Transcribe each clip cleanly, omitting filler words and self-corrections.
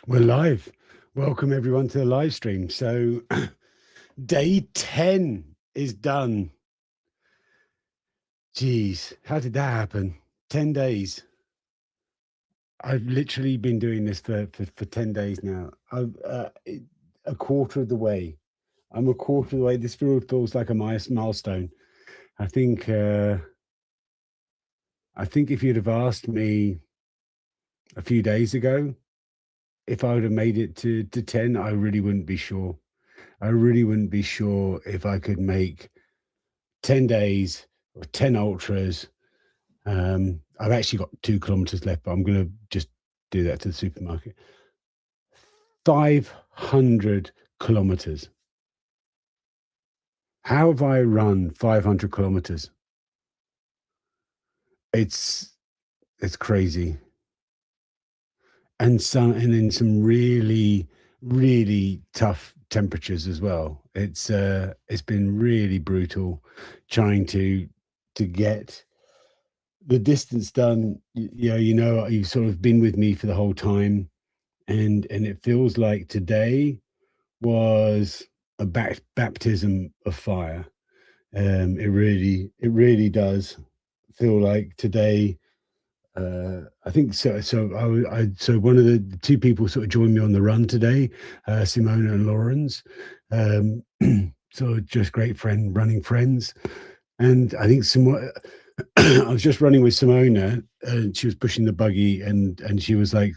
We're live. Welcome everyone to the live stream. So day 10 is done. Geez, how did that happen? 10 days. I've literally been doing this for 10 days now. A quarter of the way. I'm a quarter of the way. This feels like a milestone. I think uh, I think if you'd have asked me a few days ago if I would have made it to 10, I really wouldn't be sure. I really wouldn't be sure if I could make 10 days or 10 ultras. I've actually got 2 kilometers left, but I'm going to just do that to the supermarket. 500 kilometers. How have I run 500 kilometers? It's crazy. And in some really tough temperatures as well. It's been really brutal trying to get the distance done. You've sort of been with me for the whole time, and it feels like today was a baptism of fire. It really does feel like today. I think so. So one of the two people sort of joined me on the run today, Simona and Lawrence. Um, so just great running friends. And I think I was just running with Simona, and she was pushing the buggy, and she was like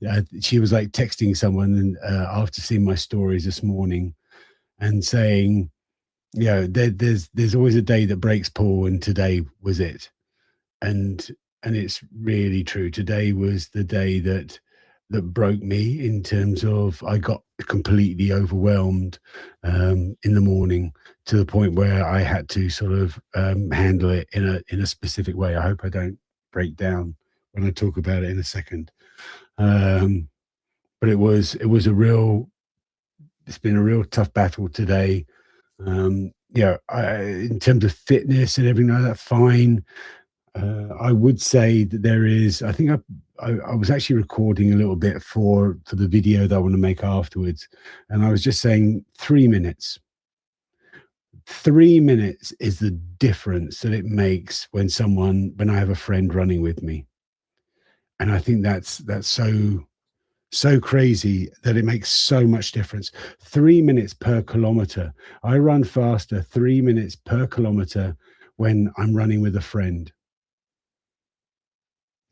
texting someone, and after seeing my stories this morning, and saying, there's always a day that breaks Paul, and today was it. And it's really true. Today was the day that broke me, in terms of I got completely overwhelmed in the morning, to the point where I had to sort of handle it in a specific way. I hope I don't break down when I talk about it in a second. Um, but it's been a real tough battle today. In terms of fitness and everything like that, fine. I would say that there is. I think I was actually recording a little bit for the video that I want to make afterwards, and I was just saying 3 minutes. 3 minutes is the difference that it makes when I have a friend running with me, and I think that's so crazy that it makes so much difference. 3 minutes per kilometer. I run faster 3 minutes per kilometer when I'm running with a friend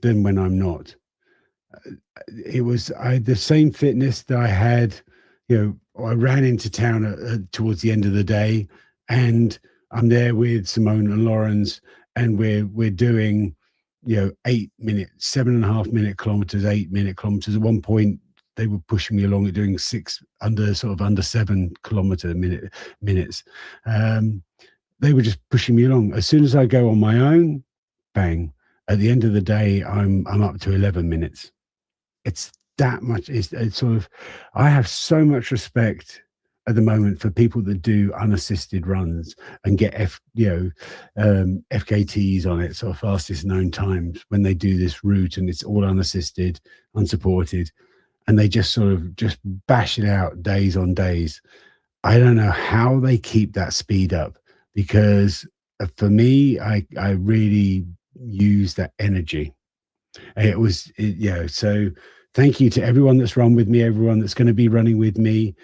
than when I'm not. It was the same fitness that I had. I ran into town towards the end of the day, and I'm there with Simone and Lawrence, and we're doing 8 minute, 7.5 minute kilometers, 8 minute kilometers. At one point, they were pushing me along at doing under 7 kilometer minutes. They were just pushing me along. As soon as I go on my own, bang. At the end of the day, I'm up to 11 minutes. It's that much. It's sort of, I have so much respect at the moment for people that do unassisted runs and get FKTs on it, sort of fastest known times, when they do this route and it's all unassisted, unsupported, and they just sort of just bash it out days on days. I don't know how they keep that speed up, because for me, I really use that energy. So thank you to everyone that's run with me, everyone that's going to be running with me.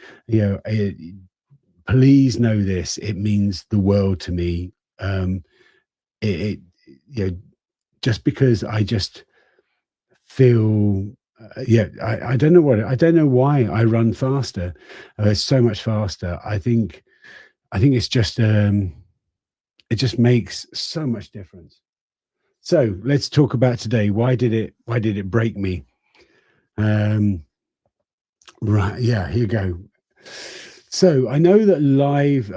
Please know this, it means the world to me. It you know just because I just feel, I don't know I don't know why I run faster, so much faster. I think it's just it just makes so much difference. So let's talk about today. Why did it break me? Right, yeah, here you go. So I know that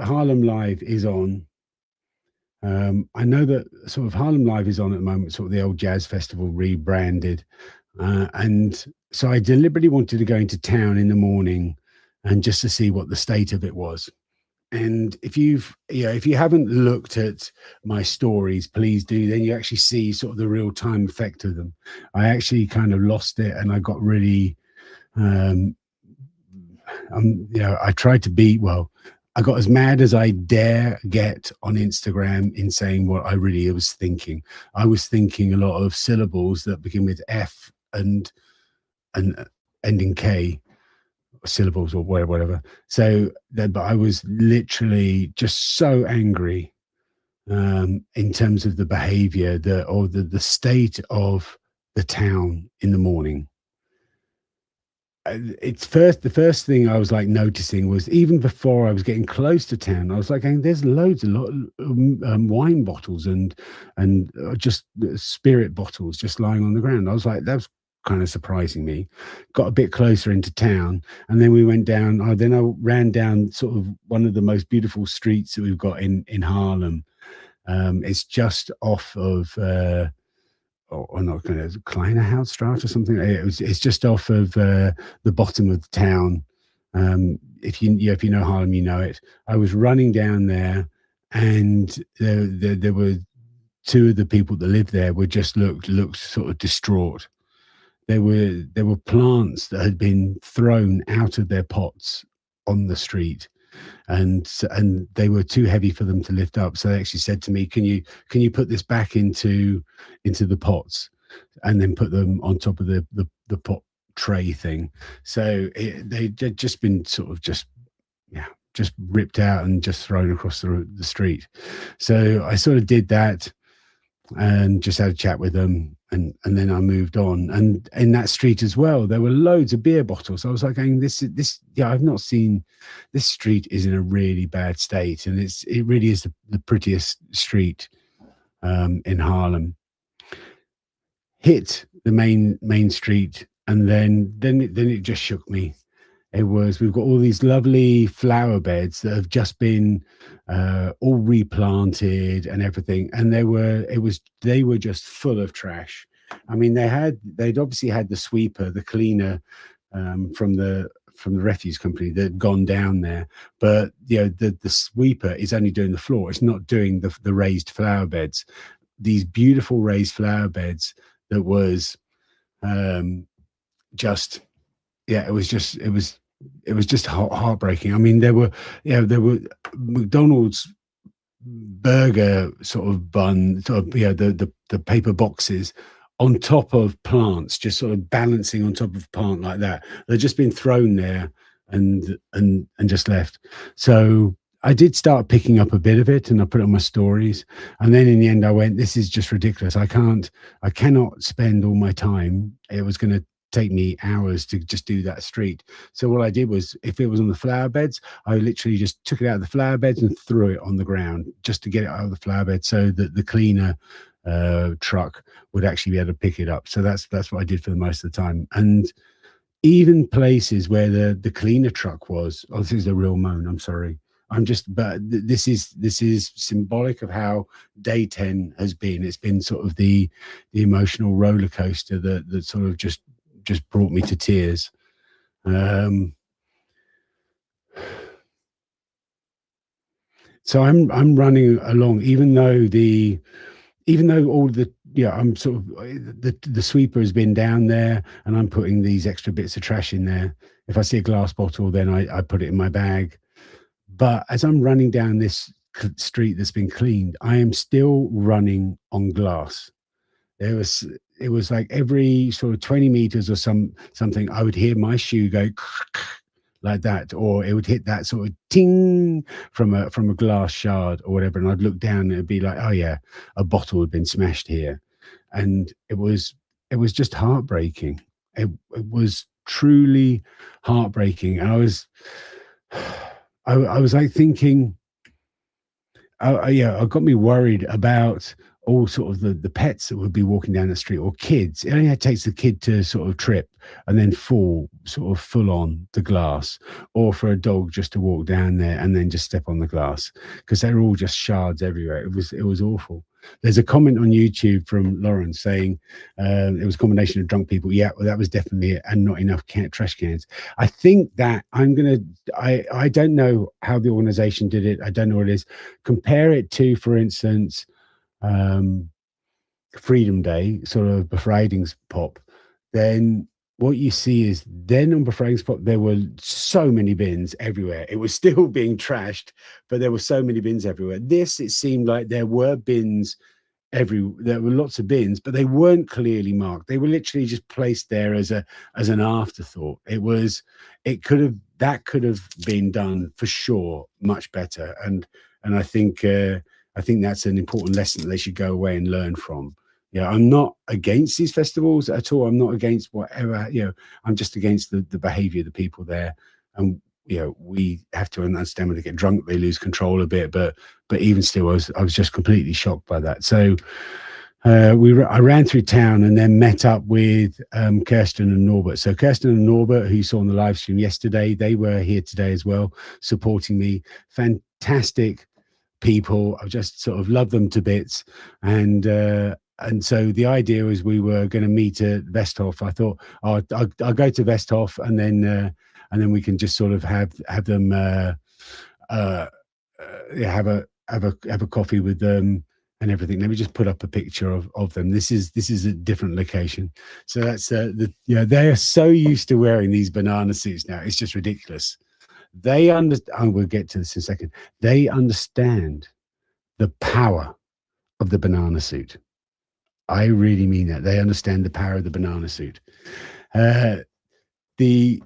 Harlem Live is on. I know that sort of Harlem Live is on at the moment, sort of the old jazz festival rebranded. And so I deliberately wanted to go into town in the morning, and just to see what the state of it was. And if you haven't looked at my stories, please do. Then you actually see sort of the real time effect of them. I actually kind of lost it, and I got really Um, I tried to be well. I got as mad as I dare get on Instagram in saying what I really was thinking. I was thinking a lot of syllables that begin with F and end in K, syllables or whatever. So, but I was literally just so angry in terms of the behaviour, the state of the town in the morning. It's first the first thing I was like noticing was even before I was getting close to town, I was like, "There's loads, a lot, wine bottles and just spirit bottles just lying on the ground." I was like, "That was kind of surprising me." Got a bit closer into town, and then we went down. Then I ran down sort of one of the most beautiful streets that we've got in Harlem. It's just off of. Or not going to Kleiner House or something. It's just off of the bottom of the town. If you know Harlem, you know it. I was running down there, and there were two of the people that lived there were just looked sort of distraught. There were plants that had been thrown out of their pots on the street, and they were too heavy for them to lift up. So they actually said to me, "Can you put this back into the pots, and then put them on top of the pot tray thing?" So they'd just been sort of yeah, just ripped out and just thrown across the street. So I sort of did that and just had a chat with them, and then I moved on. And in that street as well, there were loads of beer bottles. I was like, going, this, yeah, I've not seen, this street is in a really bad state, and it really is the prettiest street in Harlem. Hit the main street, and then it just shook me. We've got all these lovely flower beds that have just been all replanted and everything, and they were just full of trash. I mean, they'd obviously had the sweeper, the cleaner, from the refuse company that had gone down there, but the sweeper is only doing the floor. It's not doing the raised flower beds. These beautiful raised flower beds that was um, just yeah, it was just heartbreaking. I mean, there were McDonald's burger sort of bun, sort of, the paper boxes on top of plants, just sort of balancing on top of plant like that. They've just been thrown there and just left. So I did start picking up a bit of it, and I put it on my stories. And then in the end, I went, "This is just ridiculous. I cannot spend all my time. It was going to take me hours to just do that street." So what I did was, if it was on the flower beds, I literally just took it out of the flower beds and threw it on the ground just to get it out of the flower bed, so that the cleaner truck would actually be able to pick it up. So that's what I did for the most of the time. And even places where the cleaner truck was, oh, this is a real moan, I'm sorry. But this is symbolic of how day 10 has been. It's been sort of the emotional roller coaster that sort of just brought me to tears. Um, so I'm running along, even though all the yeah, I'm sort of the sweeper has been down there, and I'm putting these extra bits of trash in there. If I see a glass bottle, then I put it in my bag. But as I'm running down this street that's been cleaned, I am still running on glass. There was It was like every sort of 20 meters or something, I would hear my shoe go like that, or it would hit that sort of ting from a glass shard or whatever, and I'd look down and it'd be like, oh yeah, a bottle had been smashed here. And it was just heartbreaking. It was truly heartbreaking. And I was like thinking, yeah, it got me worried about all sort of the pets that would be walking down the street, or kids. It only takes a kid to sort of trip and then fall sort of full on the glass, or for a dog just to walk down there and then just step on the glass, because they're all just shards everywhere. It was awful. There's a comment on YouTube from Lauren saying it was a combination of drunk people. Yeah, well, that was definitely it, and not enough trash cans. I think that I don't know how the organization did it. I don't know what it is. Compare it to, for instance, um, Freedom Day, sort of Befrijdingspop, then what you see is then on Befragging Spot, there were so many bins everywhere. It was still being trashed, but there were so many bins everywhere. This, it seemed like there were bins there were lots of bins, but they weren't clearly marked. They were literally just placed there as an afterthought. That could have been done for sure much better. And I think that's an important lesson that they should go away and learn from. Yeah, I'm not against these festivals at all. I'm not against whatever, I'm just against the behavior of the people there. And we have to understand when they get drunk, they lose control a bit. But even still, I was just completely shocked by that. So I ran through town and then met up with Kirsten and Norbert. So Kirsten and Norbert, who you saw on the live stream yesterday, they were here today as well, supporting me. Fantastic people. I just sort of love them to bits. And so the idea was we were going to meet at Westhof. I thought, I'll go to Westhof and then we can just sort of have them uh, have a coffee with them and everything. Let me just put up a picture of them. This is a different location. So that's they are so used to wearing these banana suits now. It's just ridiculous. They understand. We'll get to this in a second. They understand the power of the banana suit. I really mean that. They understand the power of the banana suit. Uh, the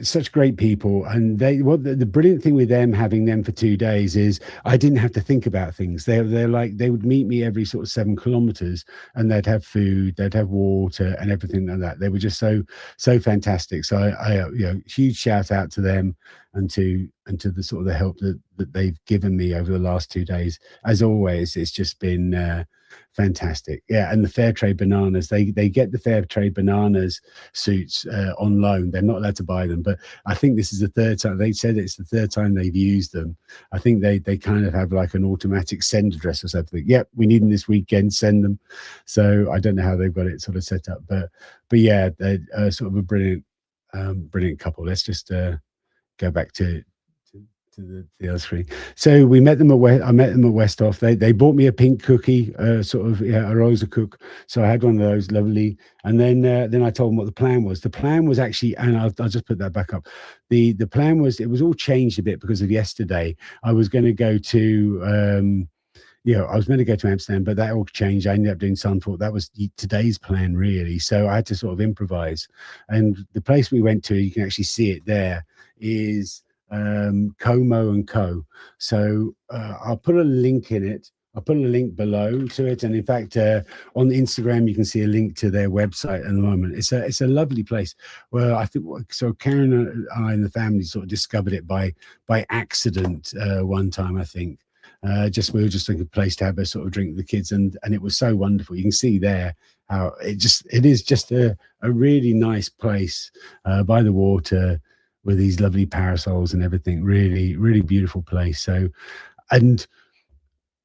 Such great people, and the brilliant thing with them having them for 2 days is I didn't have to think about things. They're like they would meet me every sort of 7 kilometers, and they'd have food, they'd have water, and everything like that. They were just so fantastic. So I huge shout out to them and to the sort of the help that they've given me over the last 2 days. As always, it's just been fantastic. Yeah, and the fair trade bananas, they get the fair trade bananas suits on loan. They're not allowed to buy them, but I think this is the third time. They said it's the third time they've used them. I think they kind of have like an automatic send address or something. Yep, we need them this weekend, send them. So I don't know how they've got it sort of set up, but yeah, they're sort of a brilliant couple. Let's just go back to the other screen. So we met them I met them at Westhoff. They bought me a pink cookie, sort of a Rosa cook. So I had one of those, lovely. And then I told them what the plan was. The plan was actually, and I'll just put that back up. The plan was, it was all changed a bit because of yesterday. I was going to go to I was meant to go to Amsterdam, but that all changed. I ended up doing Sunthorpe. That was today's plan, really. So I had to sort of improvise. And the place we went to, you can actually see it there, is Como and Co. So I'll put a link in it. I'll put a link below to it, and in fact, on Instagram you can see a link to their website at the moment. It's a lovely place. Well, I think so. Karen and I and the family sort of discovered it by accident one time, I think. We were just looking for a place to have a sort of drink with the kids, and it was so wonderful. You can see there how it is just a really nice place by the water with these lovely parasols and everything. Really, really beautiful place. So, and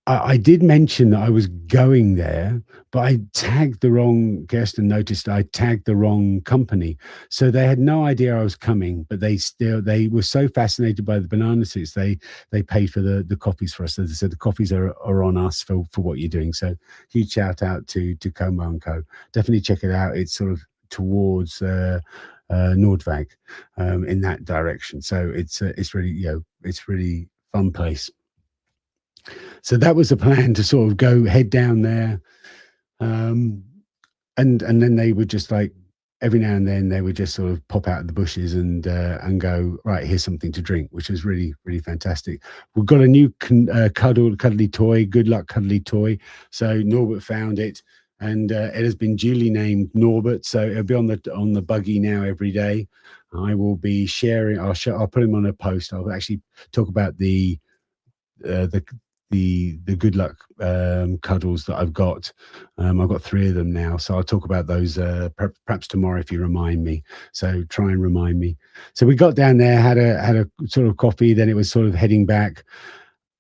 I did mention that I was going there, but I tagged the wrong. Kirsten noticed I tagged the wrong company, so they had no idea I was coming. But they were so fascinated by the banana suits. They paid for the coffees for us. As I said, the coffees are on us for what you're doing. So huge shout out to Como and Co. Definitely check it out. It's sort of towards Nordvag, in that direction. So it's really it's really fun place. So that was the plan, to sort of go head down there, um, and then they would just like every now and then they would just sort of pop out of the bushes and go, right, here's something to drink, which was really, really fantastic. We've got a new cuddly toy, Good Luck cuddly toy. So Norbert found it, and it has been duly named Norbert. So it'll be on the buggy now every day. I will be sharing. I'll put him on a post. I'll actually talk about uh, the the Good Luck cuddles that I've got. I've got 3 of them now, so I'll talk about those perhaps tomorrow if you remind me. So try and remind me. So we got down there, had a sort of coffee, then it was sort of heading back,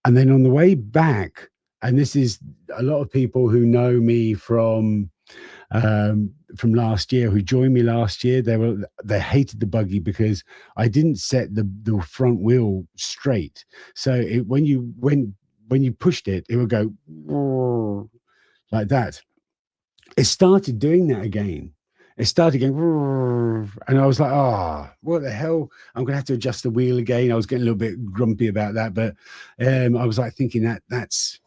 and then on the way back, and this is a lot of people who know me from last year, who joined me last year. They hated the buggy because I didn't set the front wheel straight. So when you pushed it, it would go like that. It started doing that again. it started going, and I was like, oh, what the hell? I'm gonna have to adjust the wheel again. I was getting a little bit grumpy about that, but I was like thinking that's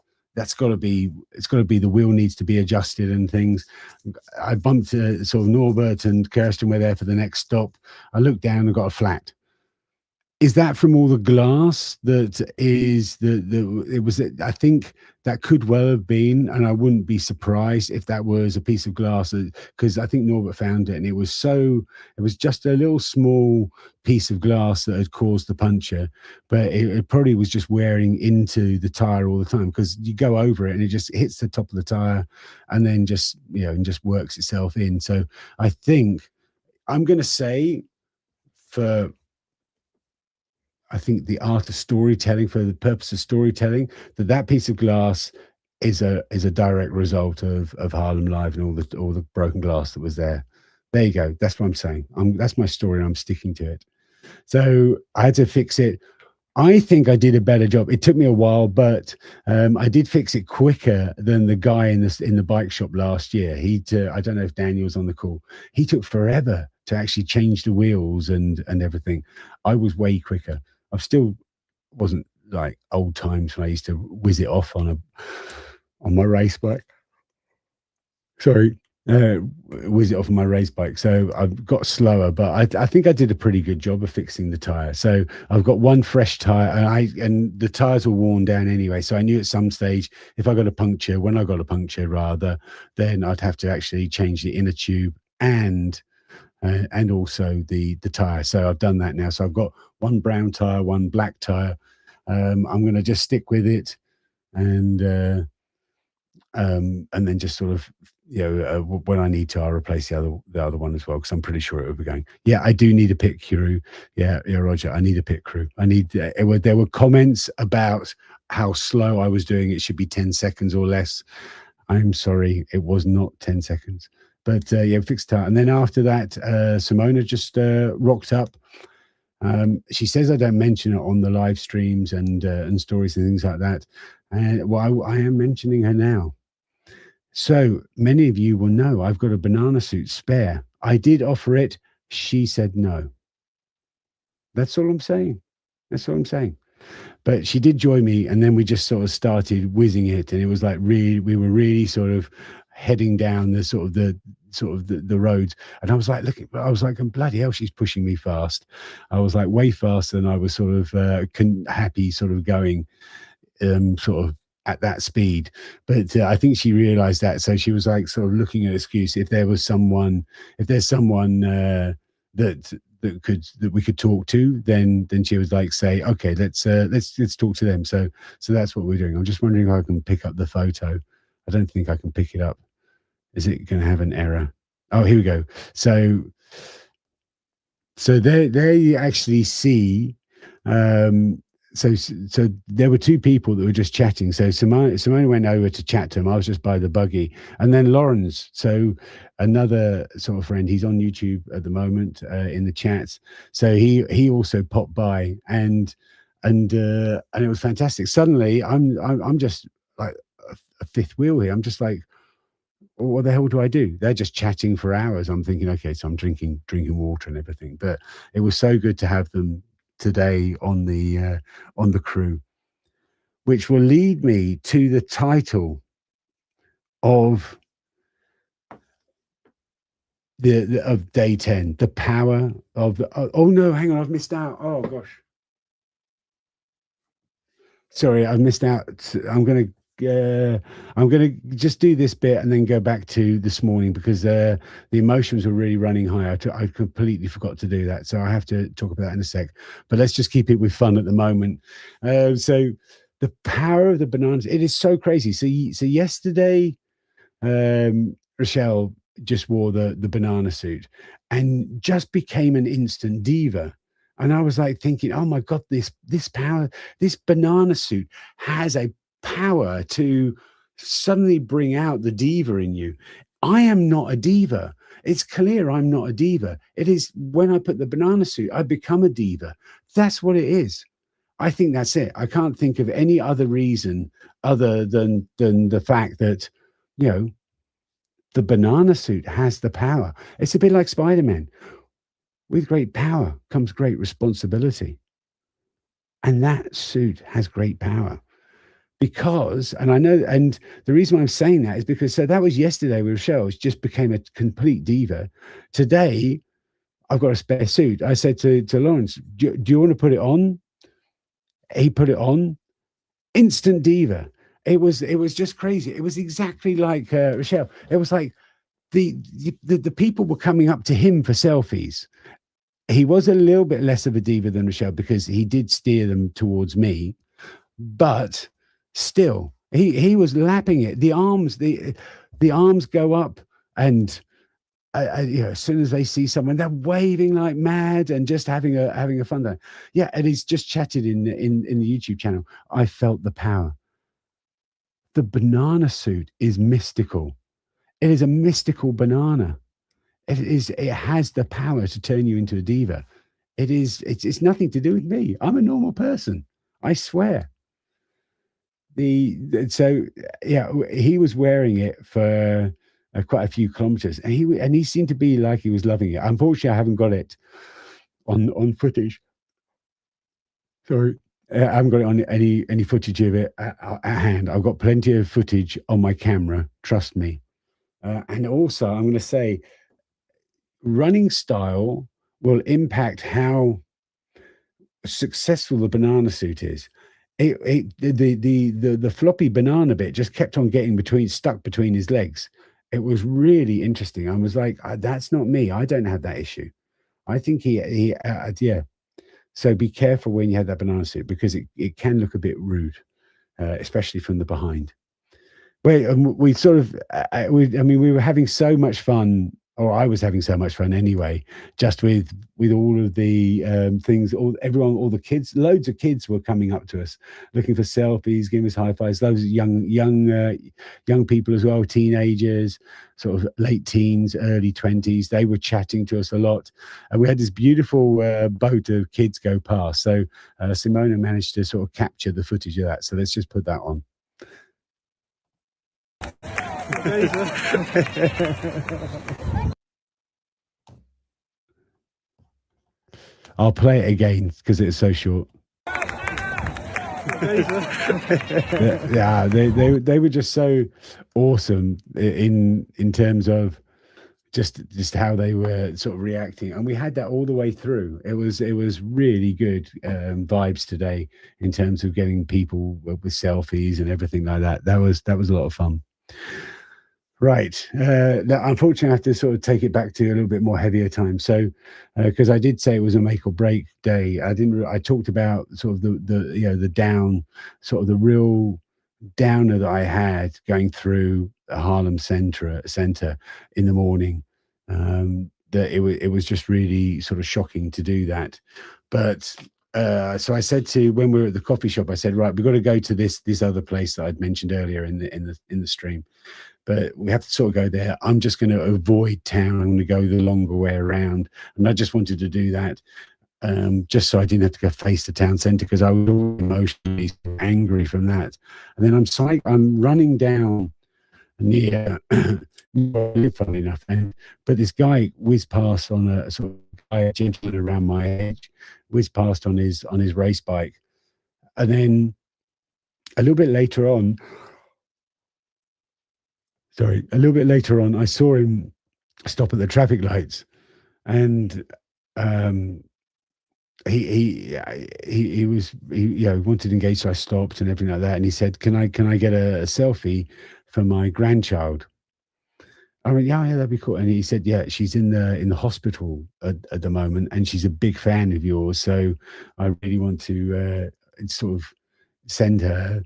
got to be, it's got to be, the wheel needs to be adjusted and things. I bumped sort of Norbert and Kirsten were there for the next stop. I looked down and got a flat. Is that from all the glass that is the it was, I think that could well have been, and I wouldn't be surprised if that was a piece of glass, because I think Norbert found it and it was so, it was just a little small piece of glass that had caused the puncture, but it probably was just wearing into the tire all the time, because you go over it and it just hits the top of the tire and then just, you know, and just works itself in. So I think I'm going to say, for, I think the art of storytelling, for the purpose of storytelling, that piece of glass is a direct result of Harlem Live and all the broken glass that was there. There you go. That's what I'm saying. That's my story, and I'm sticking to it. So I had to fix it. I think I did a better job. It took me a while, but I did fix it quicker than the guy in the bike shop last year. I don't know if Daniel's on the call. He took forever to actually change the wheels and everything. I was way quicker. I still wasn't like old times when I used to whiz it off on my race bike. Sorry, whiz it off on my race bike. So I've got slower, but I think I did a pretty good job of fixing the tire. So I've got one fresh tire, and the tires were worn down anyway. So I knew at some stage, if I got a puncture, when I got a puncture rather, then I'd have to actually change the inner tube and also the tire. So I've done that now. So I've got one brown tire, one black tire. I'm going to just stick with it, and and then just sort of, you know, when I need to, I'll replace the other one as well, because I'm pretty sure it will be going. Yeah, I do need a pit crew. Yeah, Roger, I need a pit crew. I need. There were comments about how slow I was doing. It should be 10 seconds or less. I'm sorry, it was not 10 seconds. But yeah, fixed that. And then after that, Simona just rocked up. She says I don't mention it on the live streams and stories and things like that. And well, I am mentioning her now. So many of you will know I've got a banana suit spare. I did offer it. She said no. That's all I'm saying. That's all I'm saying. But she did join me, and then we just sort of started whizzing it, and it was like really, we were really sort of heading down the roads, and I was like, look, I was like, bloody hell, she's pushing me fast. I was like way faster than I was sort of happy sort of going sort of at that speed. But I think she realized that, so she was like sort of looking at an excuse, if there's someone that we could talk to, then she was like, say, okay, let's talk to them. So that's what we're doing. I'm just wondering if I can pick up the photo. I don't think I can pick it up. Is it going to have an error? Oh, here we go. So there you actually see, so there were two people that were just chatting. So Simone went over to chat to him. I was just by the buggy, and then Lawrence, so another sort of friend, he's on YouTube at the moment in the chats. So he also popped by, and it was fantastic. Suddenly, I'm just like a fifth wheel here. I'm just like, what the hell do I do? They're just chatting for hours. I'm thinking, okay, so I'm drinking water and everything. But it was so good to have them today on the crew, which will lead me to the title of of day 10, the power of oh no, hang on, I've missed out. Oh gosh, sorry, I've missed out. I'm gonna just do this bit and then go back to this morning, because the emotions were really running high. I completely forgot to do that, so I have to talk about that in a sec. But let's just keep it with fun at the moment. So the power of the bananas, it is so crazy. So yesterday, Rochelle just wore the banana suit and just became an instant diva. And I was like thinking, oh my God, this power, this banana suit has a power to suddenly bring out the diva in you. I am not a diva. It's clear I'm not a diva. It is when I put the banana suit, I become a diva. That's what it is. I think that's it. I can't think of any other reason other than the fact that, you know, The banana suit has the power. It's a bit like Spider-Man. With great power comes great responsibility. And that suit has great power because, and I know, and the reason why I'm saying that is because, so that was yesterday with Rochelle, it just became a complete diva. Today, I've got a spare suit. I said to Lawrence, do you want to put it on? He put it on. Instant diva. It was just crazy. It was exactly like Rochelle. It was like the people were coming up to him for selfies. He was a little bit less of a diva than Rochelle because he did steer them towards me, but still, he was lapping it. The arms go up, and as soon as they see someone, they're waving like mad and just having a fun time. Yeah, and he's just chatted in the YouTube channel. I felt the power. The banana suit is mystical. It is a mystical banana. It has the power to turn you into a diva. It's nothing to do with me. I'm a normal person. I swear. So yeah, he was wearing it for quite a few kilometers, and he seemed to be like he was loving it. Unfortunately, I haven't got it on footage. Sorry, I haven't got it on any footage of it at hand. I've got plenty of footage on my camera. Trust me. And also, I'm going to say, running style will impact how successful the banana suit is. The floppy banana bit just kept on getting stuck between his legs. It was really interesting. I was like, that's not me. I don't have that issue. I think yeah. So be careful when you have that banana suit because it can look a bit rude, especially from the behind. We sort of, I mean, we were having so much fun, or I was having so much fun anyway, just with all of the things. All the kids, loads of kids were coming up to us, looking for selfies, giving us high fives. Loads of young people as well, teenagers, sort of late teens, early 20s. They were chatting to us a lot, and we had this beautiful boat of kids go past. So Simona managed to sort of capture the footage of that. So let's just put that on. I'll play it again because it's so short. Yeah, they were just so awesome in terms of just how they were sort of reacting, and we had that all the way through. It was really good vibes today in terms of getting people with selfies and everything like that. That was a lot of fun. Right. Now, unfortunately, I have to sort of take it back to a little bit more heavier time. So, because I did say it was a make or break day, I didn't. I talked about sort of the down, sort of the real downer that I had going through Harlem Center in the morning. That it was just really sort of shocking to do that. But so I said when we were at the coffee shop, I said, right, we've got to go to this other place that I'd mentioned earlier in the stream. But we have to sort of go there. I'm just going to avoid town. I'm going to go the longer way around. And I just wanted to do that just so I didn't have to go face the town centre because I was emotionally angry from that. And then I'm running down near, funny enough, but this guy whizzed past on a sort of a gentleman around my age, whizzed past on his race bike. And then a little bit later on, I saw him stop at the traffic lights, and he wanted to engage, so I stopped and everything like that. And he said, "Can I get a selfie for my grandchild?" I went, yeah, that'd be cool. And he said, yeah, she's in the hospital at the moment, and she's a big fan of yours, so I really want to sort of send her.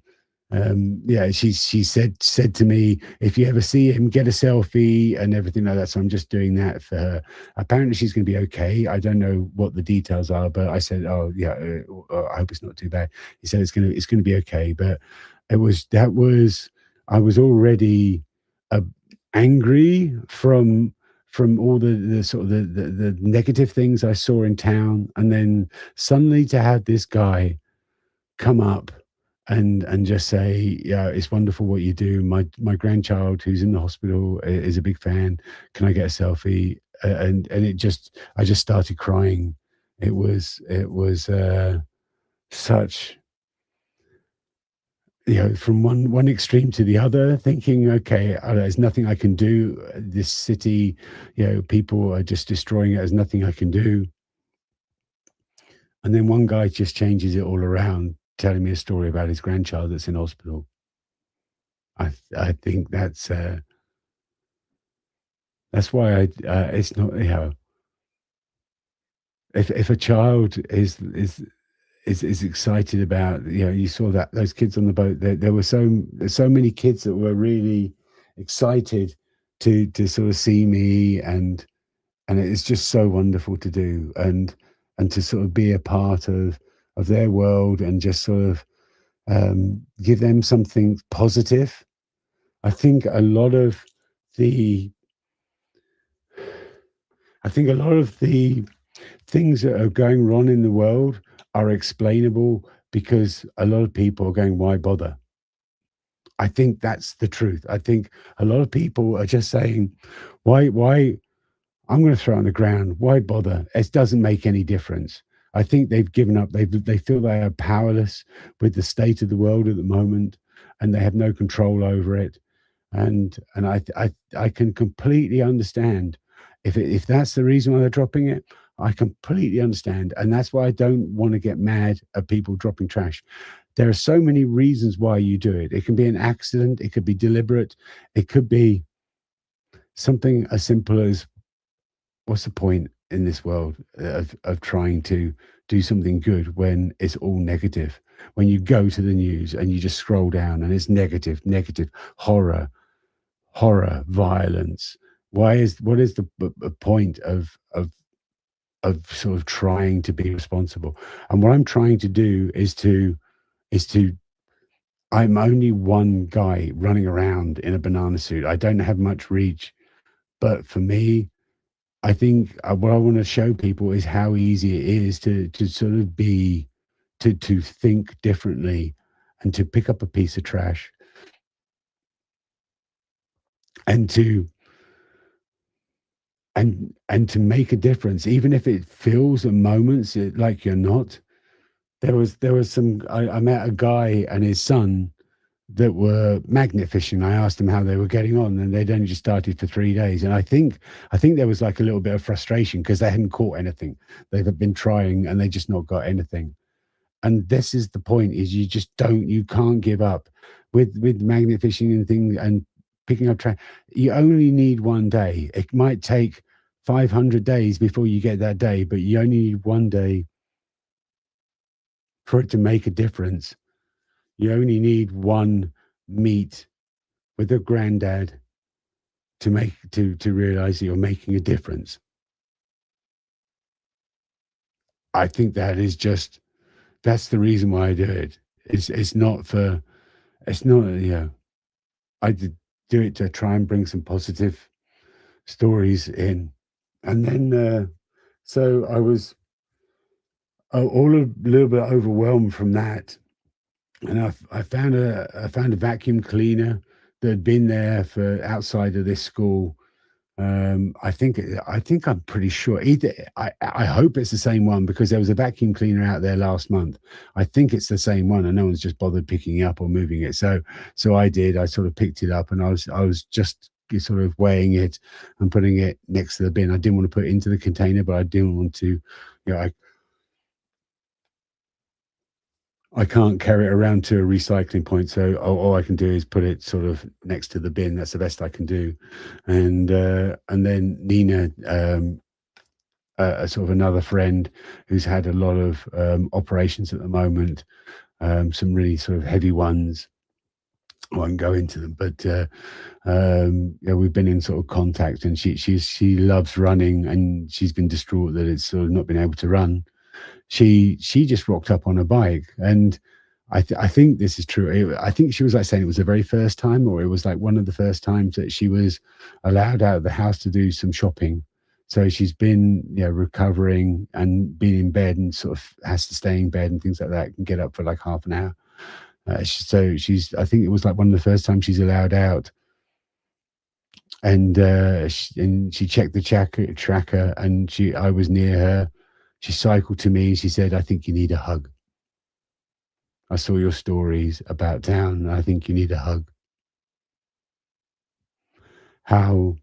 Yeah, she said to me, if you ever see him, get a selfie and everything like that. So I'm just doing that for her. Apparently she's going to be okay. I don't know what the details are, but I said, oh yeah, I hope it's not too bad. He said it's going to be okay. But I was already angry from all the sort of the negative things I saw in town, and then suddenly to have this guy come up and just say, yeah, it's wonderful what you do. My grandchild who's in the hospital is a big fan. Can I get a selfie? And it just, I just started crying. It was such, from one extreme to the other, thinking, okay, there's nothing I can do. This city, people are just destroying it. There's nothing I can do. And then one guy just changes it all around, telling me a story about his grandchild that's in hospital. I think that's why it's not, if a child is excited about, you saw that those kids on the boat, there were there's so many kids that were really excited to sort of see me, and it's just so wonderful to do, and to sort of be a part of their world, and just sort of give them something positive. I think a lot of the I think a lot of the things that are going wrong in the world are explainable because a lot of people are going, why bother? I think that's the truth. I think a lot of people are just saying, why, I'm going to throw it on the ground. Why bother? It doesn't make any difference. I think they've given up. They feel they are powerless with the state of the world at the moment, and they have no control over it. And I can completely understand if that's the reason why they're dropping it. I completely understand, and that's why I don't want to get mad at people dropping trash. There are so many reasons why you do it. It can be an accident, it could be deliberate, it could be something as simple as, what's the point in this world of trying to do something good when it's all negative? When you go to the news and you just scroll down and it's negative, negative, horror, violence. What is the point of sort of trying to be responsible? And what I'm trying to do is to I'm only one guy running around in a banana suit. I don't have much reach, but for me, I think what I want to show people is how easy it is to sort of to think differently, and to pick up a piece of trash, and to make a difference, even if it feels at moments like you're not. There was some, I met a guy and his son that were magnet fishing. I asked them how they were getting on, and they'd only just started for 3 days. And I think there was like a little bit of frustration because they hadn't caught anything. They've been trying and they just not got anything. And this is the point: is you can't give up with magnet fishing and things and picking up trash. You only need one day. It might take 500 days before you get that day, but you only need one day for it to make a difference. You only need one meet with a granddad to realize that you're making a difference. I think that's the reason why I do it. It's not for it's not I do it to try and bring some positive stories in. And then so I was all a little bit overwhelmed from that, and I found a vacuum cleaner that had been there for outside of this school. I think I'm pretty sure. Either I hope it's the same one, because there was a vacuum cleaner out there last month. I think it's the same one, and no one's just bothered picking it up or moving it. So I did. I sort of picked it up, and I was just sort of weighing it and putting it next to the bin. I didn't want to put it into the container, but I didn't want to. I can't carry it around to a recycling point, so all I can do is put it sort of next to the bin. That's the best I can do. And then Nina, sort of another friend who's had a lot of operations at the moment, some really sort of heavy ones. I won't go into them, but yeah, we've been in sort of contact, and she loves running, and she's been distraught that it's sort of not been able to run. She just rocked up on a bike, and I think this is true. I think she was like saying it was the very first time, or it was like one of the first times that she was allowed out of the house to do some shopping. So she's been, recovering and being in bed, and sort of has to stay in bed and things like that, and get up for like half an hour. So she's, I think it was like one of the first times she's allowed out, and she checked the tracker, and I was near her. She cycled to me. She said, "I think you need a hug. I saw your stories about town, and I think you need a hug." How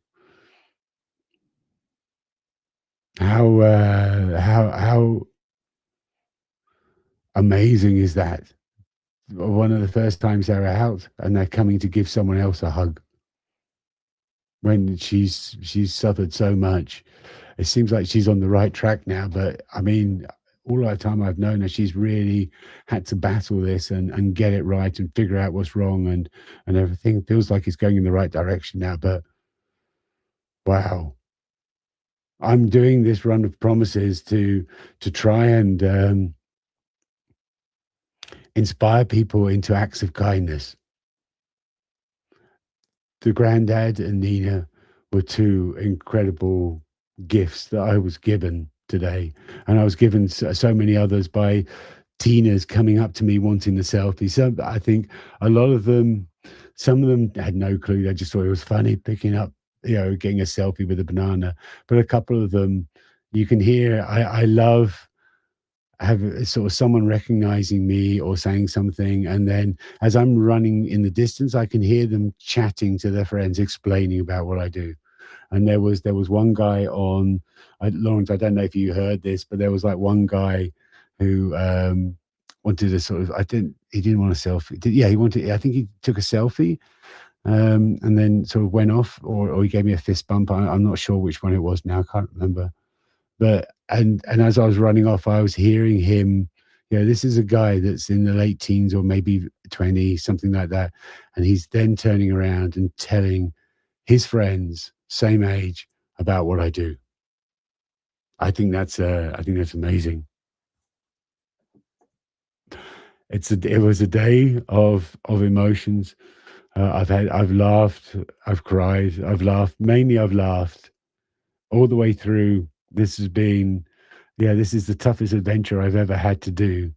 how amazing is that? One of the first times they're out, and they're coming to give someone else a hug when she's suffered so much. It seems like she's on the right track now, but I mean, all the time I've known her, she's really had to battle this and get it right and figure out what's wrong, and everything feels like it's going in the right direction now. But wow, I'm doing this run of promises to try and inspire people into acts of kindness. The granddad and Nina were two incredible gifts that I was given today, and I was given so many others by teenagers coming up to me wanting the selfie. So I think a lot of them, some of them had no clue. They just thought it was funny picking up, getting a selfie with a banana. But a couple of them, you can hear. I love have sort of someone recognizing me or saying something, and then as I'm running in the distance, I can hear them chatting to their friends, explaining about what I do. And there was one guy on, Lawrence, I don't know if you heard this, but there was like one guy who wanted a sort of, he didn't want a selfie. Yeah, he wanted, I think he took a selfie, and then sort of went off, or he gave me a fist bump. I'm not sure which one it was now. I can't remember. But and as I was running off, I was hearing him. This is a guy that's in the late teens or maybe 20, something like that, and he's then turning around and telling his friends, same age, about what I do. I think that's amazing. It was a day of emotions. I've laughed, I've cried, I've laughed. Mainly, I've laughed all the way through. This is the toughest adventure I've ever had to do,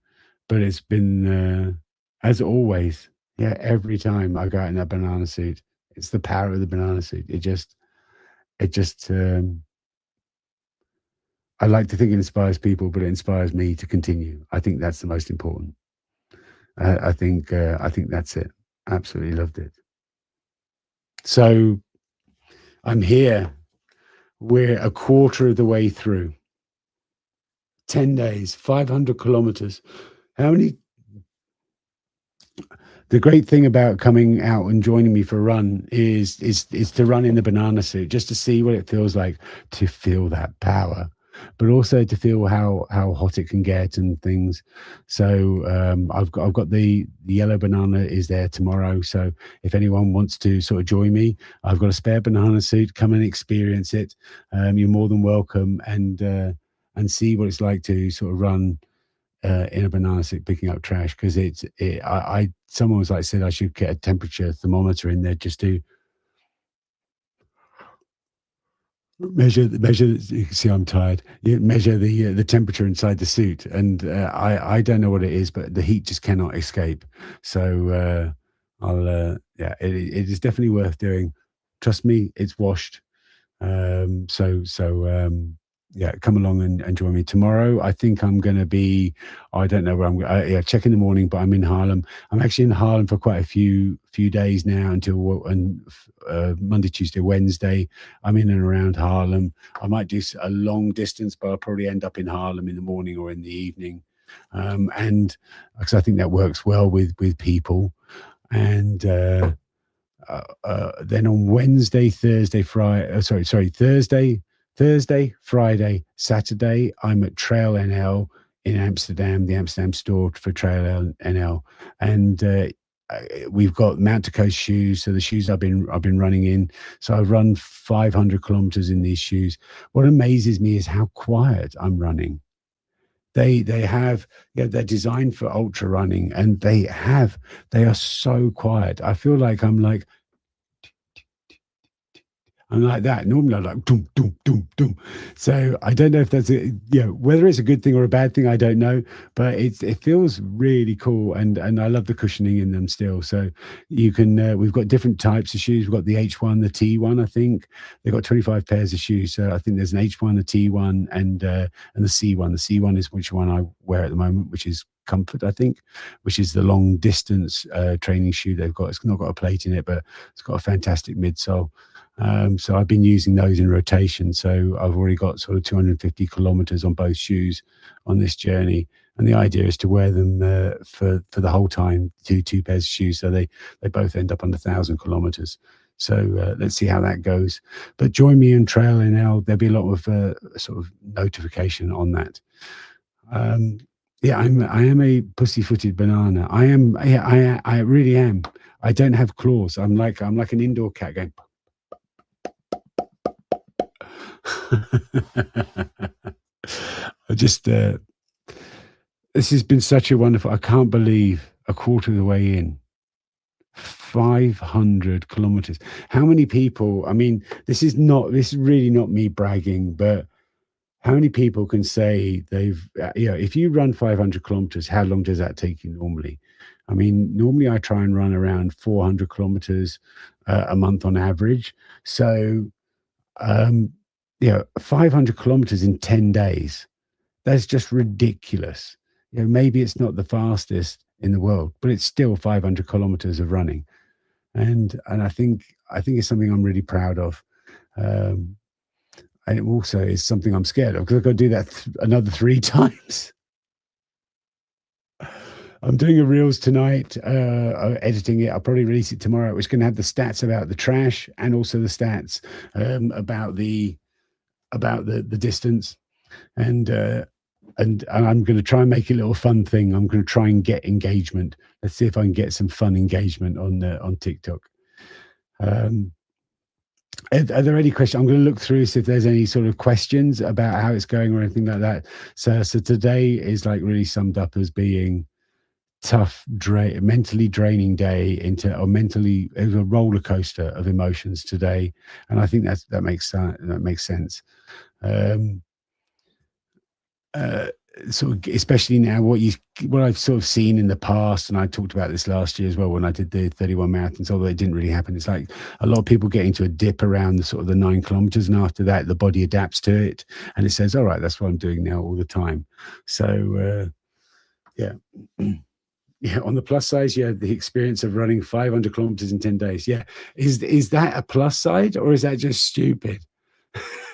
but it's been, as always, yeah, every time I go out in that banana suit, it's the power of the banana suit. It just, I like to think it inspires people, but it inspires me to continue. I think that's the most important. I think that's it. Absolutely loved it. So I'm here. We're a quarter of the way through. 10 days, 500 kilometers. How many The great thing about coming out and joining me for a run is to run in the banana suit, just to see what it feels like to feel that power, but also to feel how hot it can get and things. So I've got the yellow banana is there tomorrow. So if anyone wants to sort of join me, I've got a spare banana suit. Come and experience it. You're more than welcome, and see what it's like to sort of run in a banana suit picking up trash, because someone was like said I should get a temperature thermometer in there just to measure. You can see I'm tired. You measure the temperature inside the suit, and I don't know what it is, but the heat just cannot escape. So I'll yeah, it is definitely worth doing. Trust me, it's washed. Yeah, come along and join me tomorrow. I think I'm going to be, I don't know where I'm, yeah, check in the morning, but I'm in Harlem. I'm actually in Harlem for quite a few days now until Monday, Tuesday, Wednesday. I'm in and around Harlem. I might do a long distance, but I'll probably end up in Harlem in the morning or in the evening. And because I think that works well with people. And then on Wednesday, Thursday, Friday, Thursday, Friday, Saturday, I'm at Trail NL in Amsterdam, the Amsterdam store for Trail NL, and we've got Mount to Coast shoes. So the shoes I've been running in. So I've run 500 kilometers in these shoes. What amazes me is how quiet I'm running. They have, yeah, they're designed for ultra running, and they are so quiet. I feel like I'm like I'm like that. Normally I'm like doom, doom, doom, doom. So I don't know if that's whether it's a good thing or a bad thing, I don't know. But it feels really cool, and I love the cushioning in them still. So you can we've got different types of shoes. We've got the H1, the T1. I think they've got 25 pairs of shoes. So I think there's an H1, a T1, and the C1. The C1 is which one I wear at the moment, which is Comfort, I think, which is the long distance training shoe they've got. It's not got a plate in it, but it's got a fantastic midsole. So I've been using those in rotation. So I've already got sort of 250 kilometers on both shoes on this journey. And the idea is to wear them for the whole time, two pairs of shoes. So they both end up on 1,000 kilometers. So let's see how that goes. But join me in Trail NL. There'll be a lot of sort of notification on that. Yeah, I am a pussy-footed banana. I am. Yeah, I really am. I don't have claws. I'm like an indoor cat going. I just this has been such a wonderful. I can't believe a quarter of the way in. 500 kilometers. How many people? I mean, this is really not me bragging, but how many people can say they've, if you run 500 kilometers, how long does that take you normally? I mean, normally I try and run around 400 kilometers a month on average. So, 500 kilometers in 10 days, that's just ridiculous. Maybe it's not the fastest in the world, but it's still 500 kilometers of running. And I think it's something I'm really proud of. Um, and it also is something I'm scared of because I've got to do that another 3 times. I'm doing a reels tonight, editing it. I'll probably release it tomorrow. It's going to have the stats about the trash and also the stats about the distance, and I'm going to try and make it a little fun thing. I'm going to try and get engagement. Let's see if I can get some fun engagement on TikTok. Are there any questions? I'm going to look through see if there's any sort of questions about how it's going or anything like that. So today is like really summed up as being tough, mentally draining day or mentally it was a roller coaster of emotions today, and I think that makes sense. Um, uh, Sort of, especially now, what I've sort of seen in the past, and I talked about this last year as well when I did the 31 marathons, although it didn't really happen. It's like a lot of people get into a dip around the sort of the 9 kilometers, and after that, the body adapts to it, and it says, "All right, that's what I'm doing now all the time." So, yeah. Yeah, on the plus side, yeah, the experience of running 500 kilometers in 10 days. Yeah, is that a plus side or is that just stupid?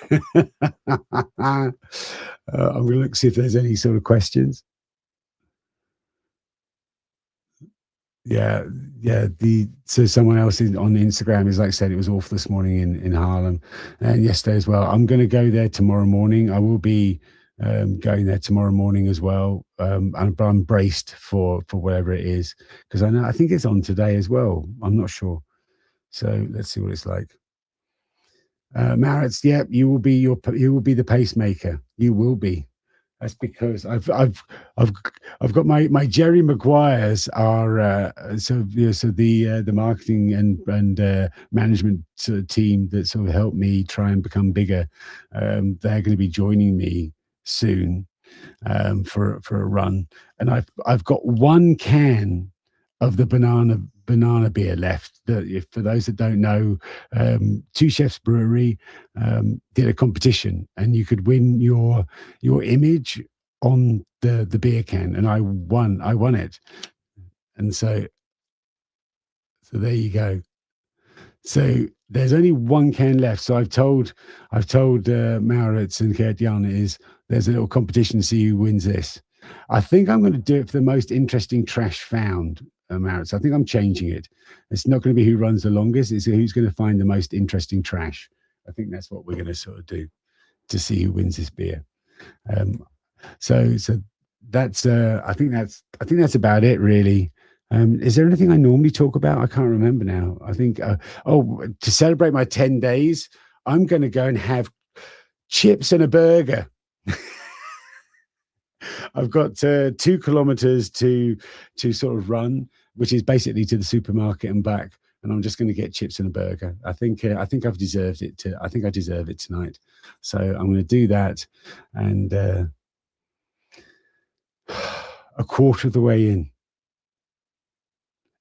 I'm going to look see if there's any sort of questions. Yeah, yeah. So someone else on Instagram is like said it was awful this morning in Harlem and yesterday as well. I'm going to go there tomorrow morning. I will be going there tomorrow morning as well. But I'm braced for whatever it is because I think it's on today as well. I'm not sure. So let's see what it's like. Maritz, yeah, you will be the pacemaker. You will be. That's because I've I've got my Jerry Maguires are so the marketing and management sort of team that sort of helped me try and become bigger. They're going to be joining me soon for a run, and I've got one can of the banana beer left. If for those that don't know, Two Chefs Brewery did a competition, and you could win your image on the beer can, and I won. I won it, and so there you go. So there's only one can left. So I've told Maurits and Gert-Jan is there's a little competition to see who wins this. I think I'm going to do it for the most interesting trash found, Maurits. I think I'm changing it. It's not going to be who runs the longest. It's who's going to find the most interesting trash. I think that's what we're going to sort of do to see who wins this beer. Um, so that's I think that's about it really. Is there anything I normally talk about? I can't remember now. I think to celebrate my 10 days, I'm going to go and have chips and a burger. I've got 2 kilometers to sort of run, which is basically to the supermarket and back. and I'm just going to get chips and a burger. I think I've deserved it. I think I deserve it tonight. So I'm going to do that, and a quarter of the way in,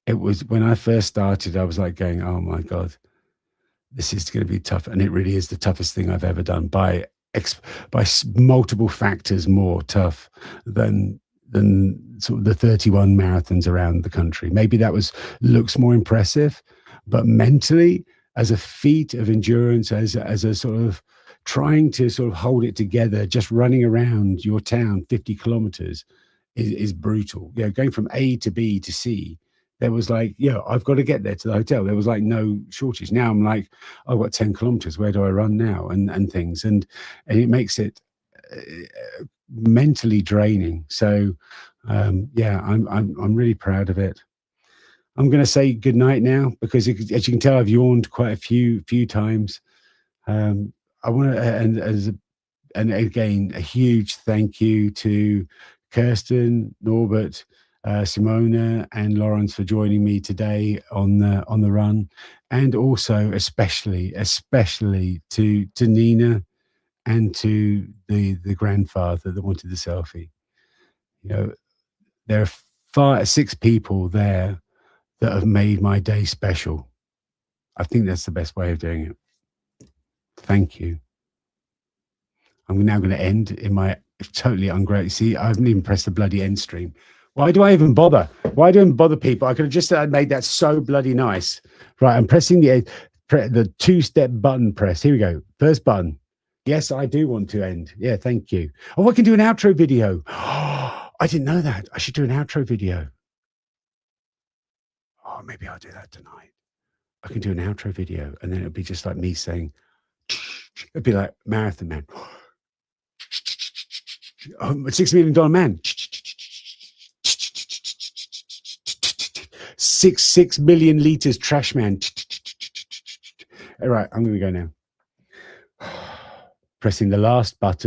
it was when I first started. I was like going, "Oh my god, this is going to be tough," and it really is the toughest thing I've ever done by multiple factors more tough than sort of the 31 marathons around the country. Maybe that looks more impressive, but mentally, as a feat of endurance, as a sort of trying to sort of hold it together, just running around your town 50 kilometers is brutal. Going from A to B to C, there was like, I've got to get there to the hotel. There was like no shortage. Now I'm like, I've got 10 kilometers. Where do I run now? And things. And it makes it mentally draining. So, I'm really proud of it. I'm going to say good night now because as you can tell, I've yawned quite a few times. I want to, and again, a huge thank you to Kirsten, Norbert, Simona, and Lawrence for joining me today on the run, and also especially to Nina and to the grandfather that wanted the selfie. There are 6 people there that have made my day special. I think that's the best way of doing it. Thank you. I'm now going to end in my totally ungrateful. See, I haven't even pressed the bloody end stream. Why do I even bother? Why do I even bother people? I could have just made that so bloody nice. Right, I'm pressing the 2-step button press. Here we go. First button. Yes, I do want to end. Yeah, thank you. Oh, I can do an outro video. I didn't know that. I should do an outro video. Oh, maybe I'll do that tonight. I can do an outro video, and then it'll be just like me saying, it'd be like Marathon Man. $6 million man. 6 million liters trash man. All right, I'm going to go now. Pressing the last button.